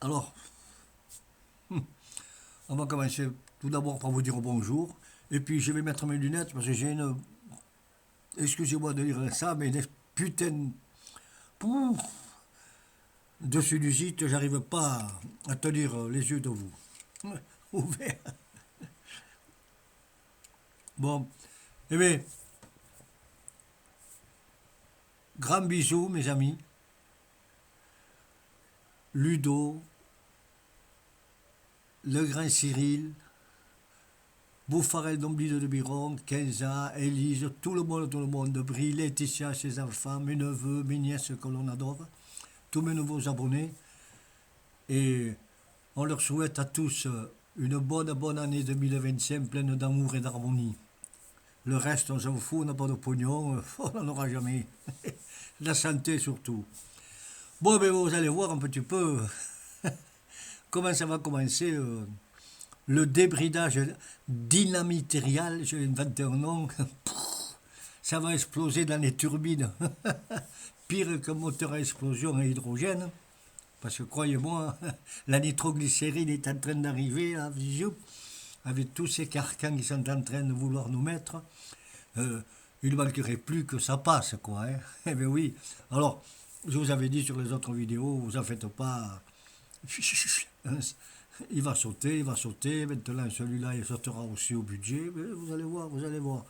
Alors, on va commencer tout d'abord par vous dire bonjour. Et puis je vais mettre mes lunettes parce que j'ai une. Excusez-moi de dire ça, mais une putain. Pouf, de sinusite, j'arrive pas à tenir les yeux de vous. Ouverts. Bon, eh bien, grand bisous, mes amis. Ludo, le grand Cyril, Bouffarel d'Omblide de Biron, Kenza, Élise, tout le monde, Brie, Laetitia, ses enfants, mes neveux, mes nièces que l'on adore, tous mes nouveaux abonnés. Et on leur souhaite à tous une bonne année 2025 pleine d'amour et d'harmonie. Le reste, on s'en fout, on n'a pas de pognon, on n'en aura jamais. La santé surtout. Bon, ben vous allez voir un petit peu comment ça va commencer le débridage dynamitériel, j'ai inventé un nom. Ça va exploser dans les turbines. Pire qu'un moteur à explosion à hydrogène. Parce que croyez-moi, la nitroglycérine est en train d'arriver, là, avec tous ces carcans qui sont en train de vouloir nous mettre. Il ne manquerait plus que ça passe, quoi. Hein. Eh bien oui. Alors, je vous avais dit sur les autres vidéos, vous en faites pas. Il va sauter, il va sauter. Maintenant, celui-là, il sautera aussi au budget. Mais vous allez voir, vous allez voir.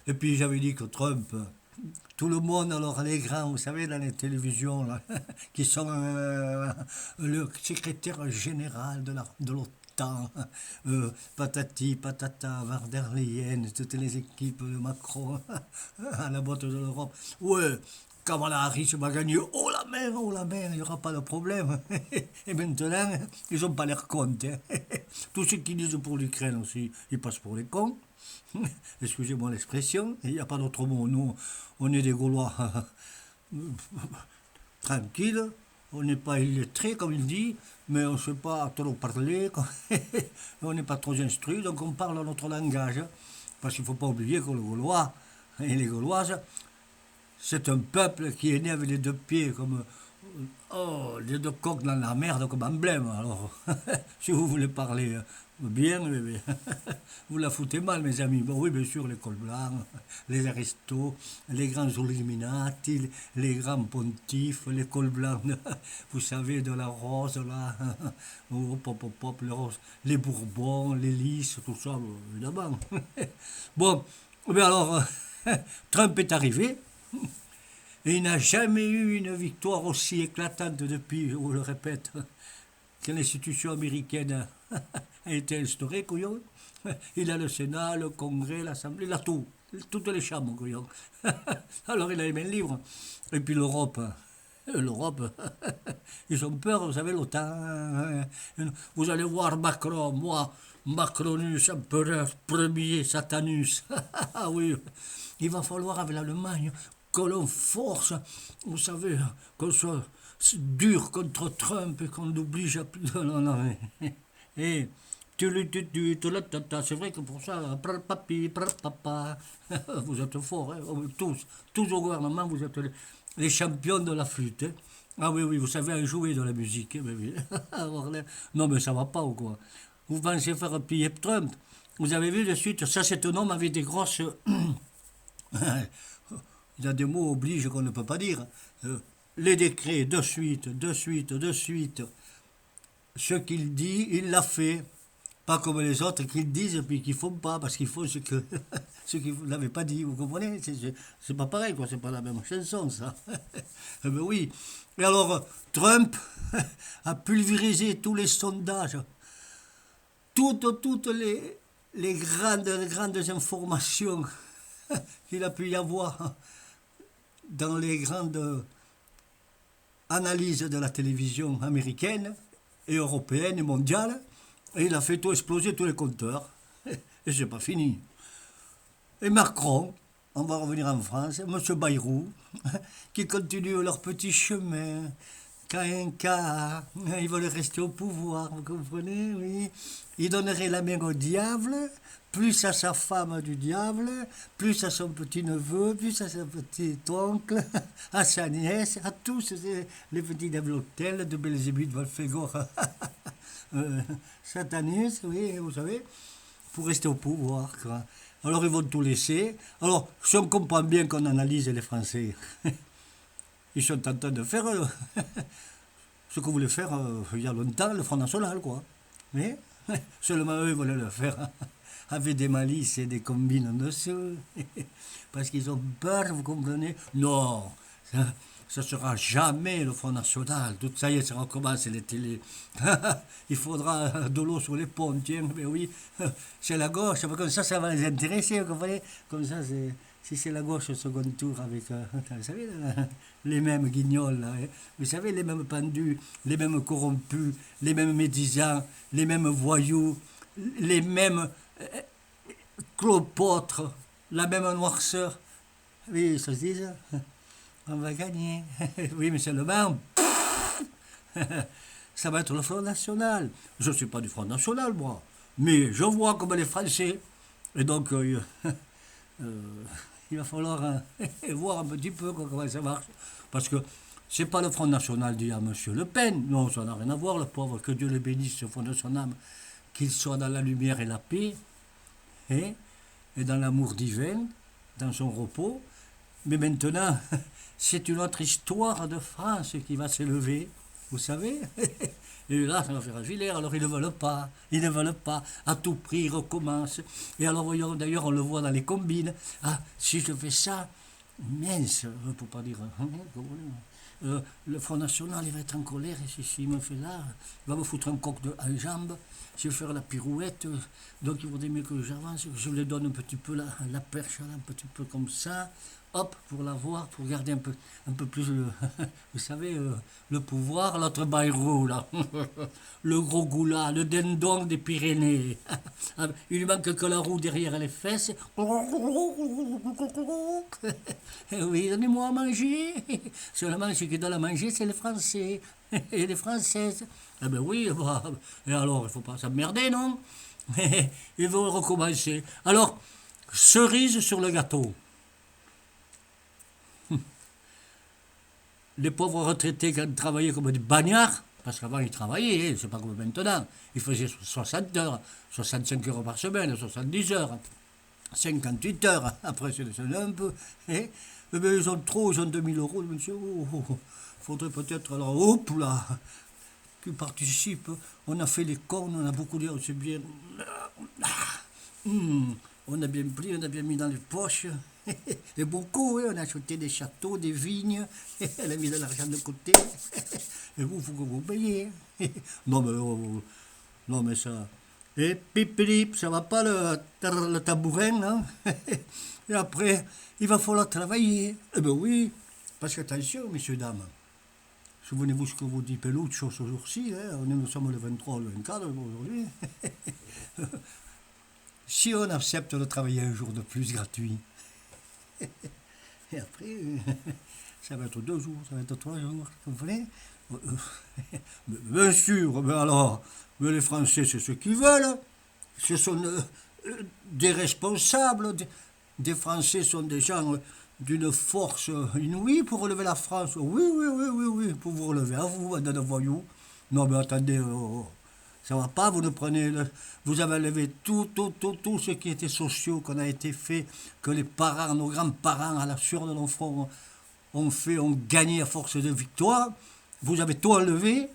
Et puis, j'avais dit que Trump, tout le monde, alors les grands, vous savez, dans les télévisions, là, qui sont le secrétaire général de l'OTAN, patati, patata, Van der Leyen, toutes les équipes de Macron à la boîte de l'Europe. Ouais, Kamala Harris va gagner haut la main, il n'y aura pas de problème. Et maintenant, ils n'ont pas l'air compte. Hein. Tous ceux qui disent pour l'Ukraine aussi, ils passent pour les cons. Excusez-moi l'expression, il n'y a pas d'autre mot. Nous, on est des Gaulois tranquilles, on n'est pas illettrés, comme il dit, mais on ne sait pas trop parler, on n'est pas trop instruits, donc on parle notre langage. Parce qu'il ne faut pas oublier que les Gaulois et les Gauloises, c'est un peuple qui est né avec les deux pieds comme oh, les deux coqs dans la merde comme emblème. Alors, si vous voulez parler bien, vous la foutez mal, mes amis. Bon, oui, bien sûr, les cols blancs, les aristos, les grands illuminati, les grands pontifes, les cols blancs, vous savez, de la rose, là, oh, pop, pop, pop, les bourbons, les lys, tout ça, évidemment. Bon, mais alors, Trump est arrivé. Et il n'a jamais eu une victoire aussi éclatante depuis, je vous le répète, que l'institution américaine a été instaurée, couillon. Il a le Sénat, le Congrès, l'Assemblée, il a tout. Toutes les chambres, couillon. Alors il a les mains libres. Et puis l'Europe. L'Europe, ils ont peur, vous savez, l'OTAN. Vous allez voir Macron, moi, Macronus, empereur premier, Satanus. Ah oui, il va falloir avec l'Allemagne que l'on force, vous savez, qu'on soit dur contre Trump et qu'on l'oblige à plus. Non, non, et c'est vrai que pour ça, papi, papa, vous êtes forts, hein, tous au gouvernement, vous êtes les champions de la flûte. Hein. Ah oui, oui, vous savez jouer de la musique. Hein, oui. Non, mais ça va pas ou quoi? Vous pensez faire piller Trump? Vous avez vu de suite, ça c'est un homme avec des grosses. Il y a des mots obligent qu'on ne peut pas dire. Les décrets, de suite, de suite, de suite. Ce qu'il dit, il l'a fait. Pas comme les autres qui le disent et puis qui ne font pas, parce qu'ils font ce qu'ils n'avaient pas dit, vous comprenez? C'est pas pareil, quoi, c'est pas la même chanson, ça. Eh ben oui. Et alors, Trump a pulvérisé tous les sondages, toutes les grandes informations qu'il a pu y avoir dans les grandes analyses de la télévision américaine et européenne et mondiale. Et il a fait tout exploser tous les compteurs. Et c'est pas fini. Et Macron, on va revenir en France, M. Bayrou, qui continue leur petit chemin, Quand un cas, ils veulent rester au pouvoir, vous comprenez, oui. Il donnerait la main au diable, plus à sa femme du diable, plus à son petit-neveu, plus à son petit-oncle, à sa nièce, à tous les petits diablotels de Belzébuth, Volfégor, Satanus, oui, vous savez, pour rester au pouvoir, quoi. Alors ils vont tout laisser. Alors, si on comprend bien qu'on analyse les Français, ils sont en train de faire ce que voulait faire il y a longtemps le Front National, quoi. Mais seulement eux voulaient le faire avec des malices et des combines en dessous. Parce qu'ils ont peur, vous comprenez. Non, ça sera jamais le Front National. Tout ça y est, ça recommence les télés. Il faudra de l'eau sur les ponts, tiens, mais oui, c'est la gauche. Comme ça va les intéresser, vous comprenez. Comme ça, si c'est la gauche au second tour avec, vous savez, les mêmes guignols, là, hein. Vous savez, les mêmes pendus, les mêmes corrompus, les mêmes médisants, les mêmes voyous, les mêmes clopotres, la même noirceur. Oui, ça se dit ça. On va gagner. Oui, mais seulement, ça va être le Front National. Je ne suis pas du Front National, moi. Mais je vois comme les Français. Et donc, euh, il va falloir voir un petit peu comment ça marche. Parce que c'est pas le Front National dit à M. Le Pen. Non, ça n'a rien à voir, le pauvre. Que Dieu le bénisse au fond de son âme. Qu'il soit dans la lumière et la paix. Et dans l'amour divin, dans son repos. Mais maintenant, c'est une autre histoire de France qui va s'élever, vous savez. Et là, ça va faire un gilet, alors ils ne veulent pas, ils ne veulent pas, à tout prix, ils recommencent. Et alors, voyons, d'ailleurs, on le voit dans les combines. Ah, si je fais ça, mince, pour pas dire, le Front National, il va être en colère, et s'il me fait là, il va me foutre un coq en jambe, je vais faire la pirouette, donc il vaudrait mieux que j'avance, que je lui donne un petit peu la perche, là, un petit peu comme ça, hop, pour la voir, pour garder un peu plus, vous savez, le pouvoir, l'autre Bayrou, là, le gros goulat, le dindon des Pyrénées, il lui manque que la roue derrière les fesses, oui, donnez-moi à manger, seulement ceux qui donnent à manger, c'est les Français et les Françaises. Eh ben oui, bah, et alors, il ne faut pas s'emmerder, non? Ils vont recommencer. Alors, cerise sur le gâteau. Les pauvres retraités qui ont travaillé comme des bagnards, parce qu'avant ils travaillaient, c'est pas comme maintenant, ils faisaient 60 heures, 65 heures par semaine, 70 heures, 58 heures, après c'est un peu. Eh bien, ils ont trop, ils ont 2000 euros, monsieur, faudrait peut-être, alors, hop là, qui participent, on a fait les cons, on a beaucoup dit, c'est bien, on a bien pris, on a bien mis dans les poches. Et beaucoup, oui, on a acheté des châteaux, des vignes, elle a mis de l'argent de côté. Et vous, il faut que vous payiez. Non, mais, non, mais ça. Et pip, ça va pas le tabourin, hein? Et après, il va falloir travailler. Eh bien oui, parce qu'attention, messieurs, dames. Souvenez-vous ce que vous dit Peluccio ce jour-ci, hein? Nous sommes le 23, le 24 aujourd'hui. Si on accepte de travailler un jour de plus gratuit, et après, ça va être 2 jours, ça va être 3 jours, vous comprenez? Bien sûr, mais alors, mais les Français, c'est ce qu'ils veulent. Ce sont des responsables. Des Français sont des gens d'une force inouïe pour relever la France. Oui, oui, oui, oui, oui, pour vous relever. À vous, bande de voyous. Non, mais attendez, ça va pas, vous nous prenez, vous avez enlevé tout ce qui était sociaux, qu'on a été fait, que les parents, nos grands-parents, à la sueur de nos fronts, ont fait, ont gagné à force de victoire. Vous avez tout enlevé,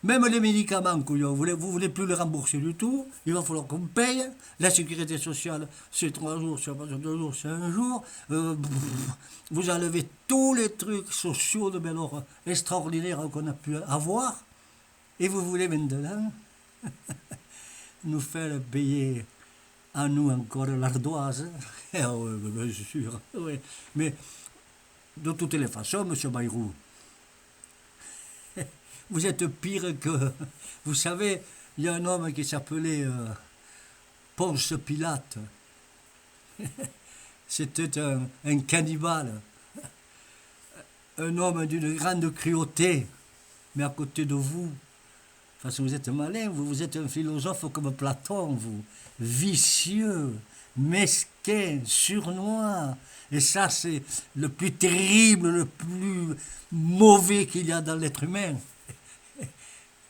même les médicaments, couillon, vous voulez plus les rembourser du tout, il va falloir qu'on paye. La sécurité sociale, c'est 3 jours, c'est pas 2 jours, c'est un jour. Vous enlevez tous les trucs sociaux de alors extraordinaires qu'on a pu avoir. Et vous voulez maintenant nous faire payer à nous encore l'ardoise? Eh oui, bien sûr. Oui. Mais de toutes les façons, monsieur Bayrou, vous êtes pire que... Vous savez, il y a un homme qui s'appelait Ponce Pilate. C'était un cannibale. un homme d'une grande cruauté, mais à côté de vous, parce que vous êtes malin, vous êtes un philosophe comme Platon, vous, vicieux, mesquin, sournois. Et ça, c'est le plus terrible, le plus mauvais qu'il y a dans l'être humain.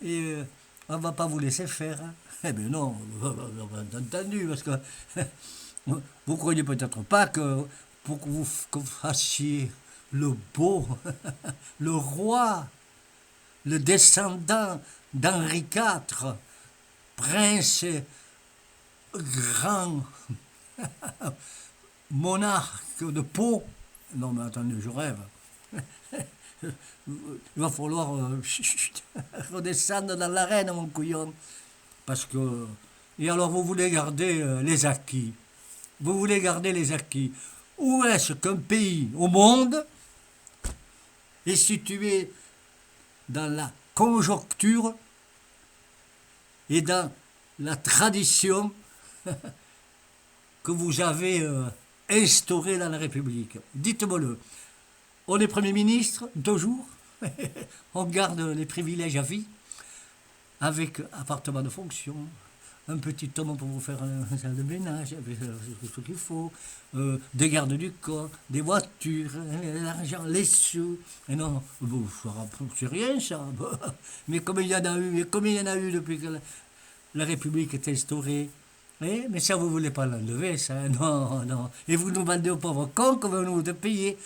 Et on ne va pas vous laisser faire. Hein. Eh bien non, bien entendu, parce que vous ne croyez peut-être pas que pour que vous fassiez le beau, le roi, le descendant d'Henri IV, prince grand monarque de Pau. Non mais attendez, je rêve. Il va falloir redescendre dans l'arène, mon couillon. Parce que... Et alors vous voulez garder les acquis. Vous voulez garder les acquis. Où est-ce qu'un pays au monde est situé dans la conjoncture et dans la tradition que vous avez instaurée dans la République? Dites-moi-le. On est Premier ministre, 2 jours, on garde les privilèges à vie, avec appartement de fonction, un petit homme pour vous faire un salle de ménage, avec ce qu'il faut, des gardes du corps, des voitures, l'argent, les sous. Et non, c'est rien ça. Mais comme il y en a eu, et comme il y en a eu depuis que la République est instaurée. Eh, mais ça, vous ne voulez pas l'enlever, ça. Non, non. Et vous nous vendez aux pauvres cons comme nous de payer.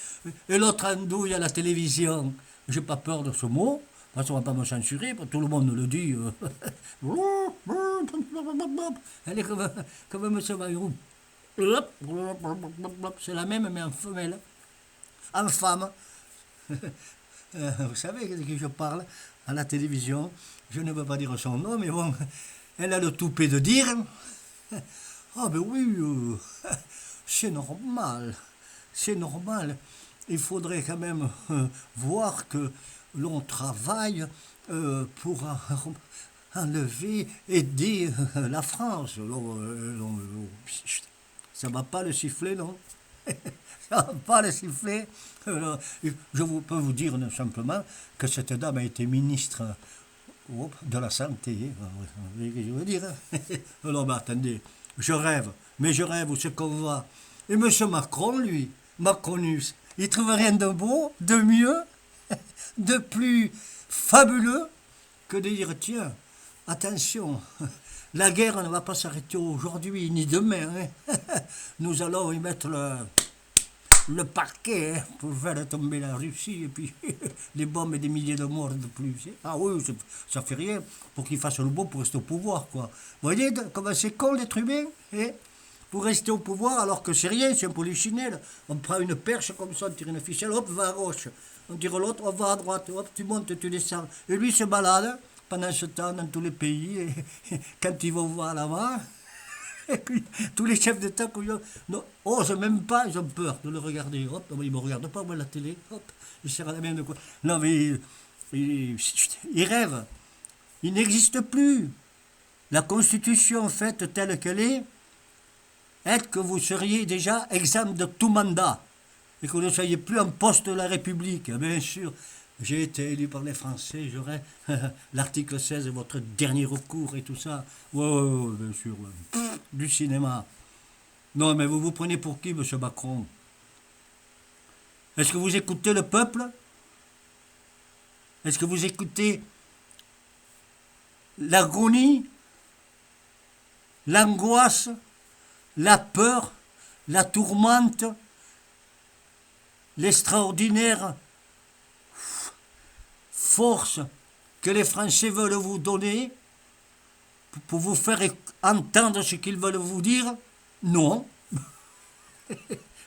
Et l'autre andouille à la télévision. J'ai pas peur de ce mot. Parce qu'on ne va pas me censurer, tout le monde nous le dit. Elle est comme M. Bayrou. C'est la même, mais en femelle. En femme. Vous savez de qui je parle à la télévision. Je ne veux pas dire son nom, mais bon, elle a le toupet de dire. Ah ben oui, c'est normal, c'est normal. Il faudrait quand même voir que l'on travaille pour enlever, aider la France. Ça va pas le siffler, non? Ça va pas le siffler. Je peux vous dire simplement que cette dame a été ministre de la santé. Vous voyez ce que je veux dire? Alors, bah, attendez, je rêve, mais je rêve où c'est qu'on va. Et M. Macron, lui, Macronus, il trouve rien de beau, de mieux, de plus fabuleux que de dire, tiens, attention, la guerre ne va pas s'arrêter aujourd'hui ni demain. Hein. Nous allons y mettre le paquet hein, pour faire tomber la Russie et puis les bombes et des milliers de morts de plus. Ah oui, ça fait rien pour qu'ils fassent le beau pour rester au pouvoir, quoi. Vous voyez comment c'est con l'être humain hein, pour rester au pouvoir alors que c'est rien, c'est un polichinelle. On prend une perche comme ça, on tire une ficelle, hop, va à gauche. On tire l'autre, on va à droite, hop, tu montes, tu descends. Et lui se balade pendant ce temps dans tous les pays. Et quand ils vont voir là-bas, tous les chefs d'État osent même pas, ils ont peur de le regarder. Hop, ils ne me regardent pas, moi, la télé. Hop, ils serrent la main de quoi. Non, mais ils rêvent. Il n'existe plus. La Constitution faite telle qu'elle est que vous seriez déjà exempt de tout mandat et que vous ne soyez plus en poste de la République. Bien sûr, j'ai été élu par les Français, j'aurai l'article 16, votre dernier recours et tout ça. Ouais, bien sûr. Du cinéma. Non, mais vous vous prenez pour qui, M. Macron? Est-ce que vous écoutez le peuple? Est-ce que vous écoutez l'agonie, l'angoisse, la peur, la tourmente, l'extraordinaire force que les Français veulent vous donner pour vous faire entendre ce qu'ils veulent vous dire? Non.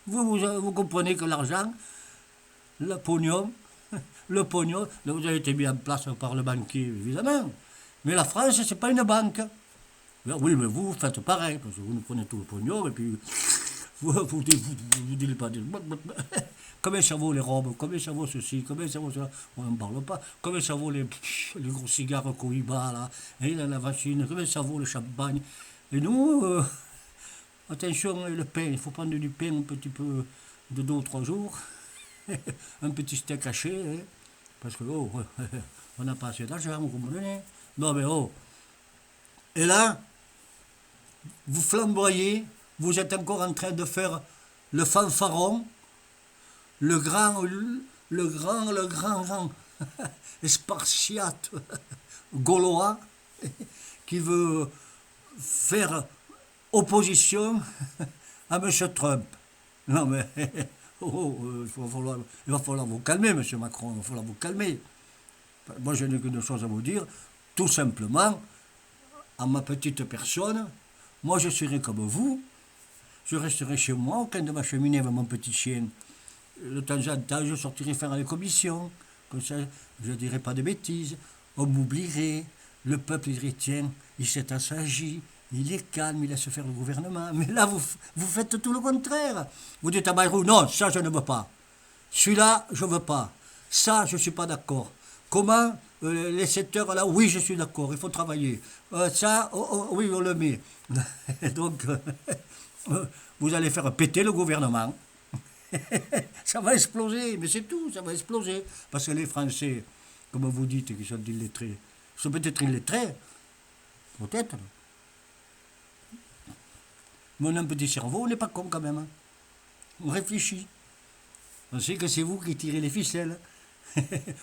Vous comprenez que l'argent, le pognon, vous avez été mis en place par le banquier, évidemment. Mais la France, c'est pas une banque. Oui, mais vous faites pareil, parce que vous nous prenez tout le pognon, et puis vous dites pas. Combien ça vaut les robes? Combien ça vaut ceci? Combien ça vaut cela? On n'en parle pas. Combien ça vaut les gros cigares Cohiba, là, et la machine? Combien ça vaut le champagne? Et nous, attention, le pain, il faut prendre du pain un petit peu de 2 ou 3 jours. un petit steak haché, hein, parce que, oh, on n'a pas assez d'argent, vous comprenez? Non, mais oh. Et là, vous flamboyez, vous êtes encore en train de faire le fanfaron, le grand, grand spartiate gaulois qui veut faire opposition à M. Trump. Non mais, il va falloir vous calmer, M. Macron, il va falloir vous calmer. Moi, je n'ai qu'une chose à vous dire, tout simplement, à ma petite personne, moi je serai comme vous, je resterai chez moi au coin de ma cheminée avec mon petit chien. De temps en temps, je sortirai faire les commissions, comme ça, je ne dirai pas de bêtises, on m'oublierait, le peuple dirait, tiens, il s'est assagi, il est calme, il laisse faire le gouvernement. Mais là, vous faites tout le contraire. Vous dites à Bayrou, non, ça je ne veux pas. Celui-là, je ne veux pas. Ça, je ne suis pas d'accord. Comment les 7 heures là, oui, je suis d'accord, il faut travailler. Ça, oui, on le met. Donc, vous allez faire péter le gouvernement. Ça va exploser, mais c'est tout, ça va exploser. Parce que les Français, comme vous dites, qui sont illettrés, sont peut-être illettrés, peut-être. Mais on a un petit cerveau, on n'est pas con quand même. Hein. On réfléchit. On sait que c'est vous qui tirez les ficelles.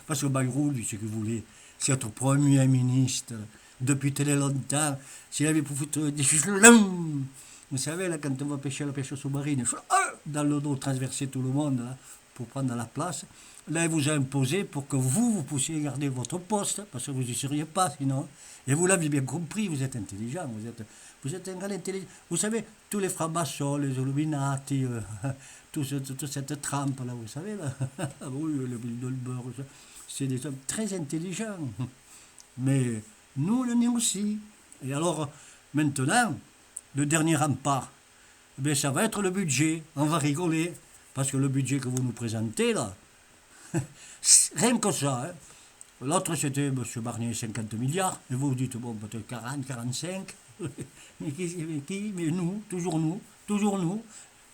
Parce que Bayrou, lui, ce qu'il voulait, c'est être Premier ministre depuis très longtemps. S'il avait pour foutre des ficelons, vous savez, là, quand on va pêcher la pêche sous-marine, dans le dos, transverser tout le monde là, pour prendre la place, là, il vous a imposé pour que vous puissiez garder votre poste, parce que vous n'y seriez pas sinon. Et vous l'avez bien compris, vous êtes intelligent, vous êtes un grand intelligent. Vous savez, tous les francs-maçons, les Illuminati, toute cette trempe là, vous savez, là, oui, le Bilderberg, c'est des hommes très intelligents. Mais nous, on en est aussi. Et alors, maintenant, le dernier rempart, ben, ça va être le budget. On va rigoler, parce que le budget que vous nous présentez, là, rien que ça, hein. L'autre, c'était M. Barnier, 50 milliards. Et vous dites, bon, peut-être 40, 45. Mais qui? Mais nous, toujours nous, toujours nous.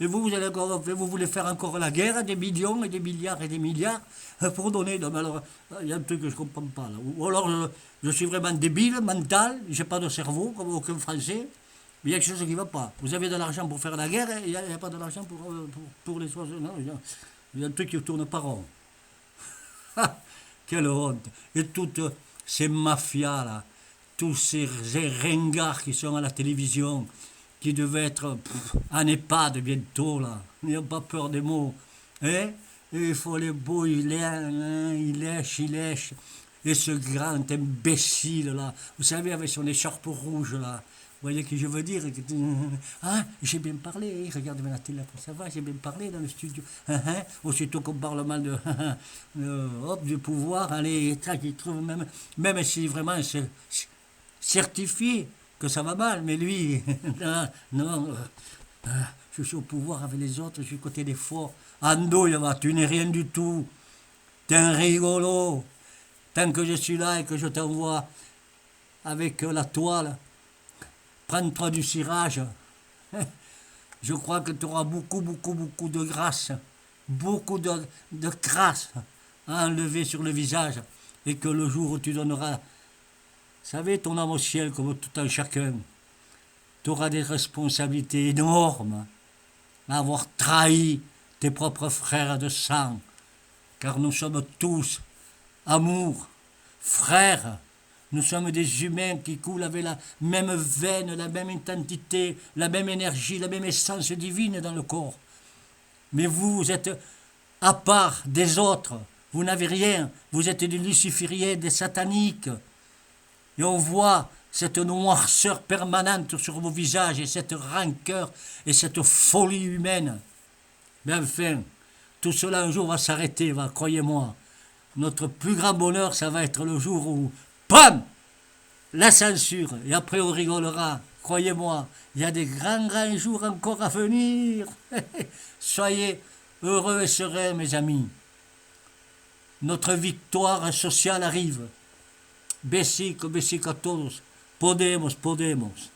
Et vous voulez faire encore la guerre, des millions et des milliards pour donner. Non, mais alors, il y a un truc que je ne comprends pas. Là. Ou alors, je suis vraiment débile, mental, je n'ai pas de cerveau, comme aucun Français. Mais il y a quelque chose qui ne va pas. Vous avez de l'argent pour faire la guerre, et il n'y a pas de l'argent pour les oiseaux. Non, il y a un truc qui ne tourne pas rond. Quelle honte! Et toutes ces mafias-là, tous ces ringards qui sont à la télévision, qui devaient être en EHPAD bientôt, là. N'ayons pas peur des mots. Hein? Et il faut les beaux, il lèche. Et ce grand imbécile, là, vous savez, avec son écharpe rouge, là. Vous voyez ce que je veux dire? Ah, j'ai bien parlé, regarde la télé, ça va, j'ai bien parlé dans le studio. Aussitôt qu'on parle mal du pouvoir, allez, il trouve même si vraiment c'est certifié que ça va mal, mais lui, non, je suis au pouvoir avec les autres, je suis côté des forts. Ando, tu n'es rien du tout, t'es un rigolo. Tant que je suis là et que je t'envoie avec la toile, prends-toi du cirage. Je crois que tu auras beaucoup de grâce, beaucoup de grâce à enlever sur le visage. Et que le jour où tu donneras, vous savez, ton âme au ciel comme tout un chacun, tu auras des responsabilités énormes à avoir trahi tes propres frères de sang. Car nous sommes tous amour, frères. Nous sommes des humains qui coulent avec la même veine, la même identité, la même énergie, la même essence divine dans le corps. Mais vous êtes à part des autres. Vous n'avez rien. Vous êtes des lucifériens, des sataniques. Et on voit cette noirceur permanente sur vos visages et cette rancœur et cette folie humaine. Mais enfin, tout cela un jour va s'arrêter, croyez-moi. Notre plus grand bonheur, ça va être le jour où, PAM! La censure. Et après, on rigolera. Croyez-moi, il y a des grands jours encore à venir. Soyez heureux et sereins, mes amis. Notre victoire sociale arrive. Besic a todos. Podemos.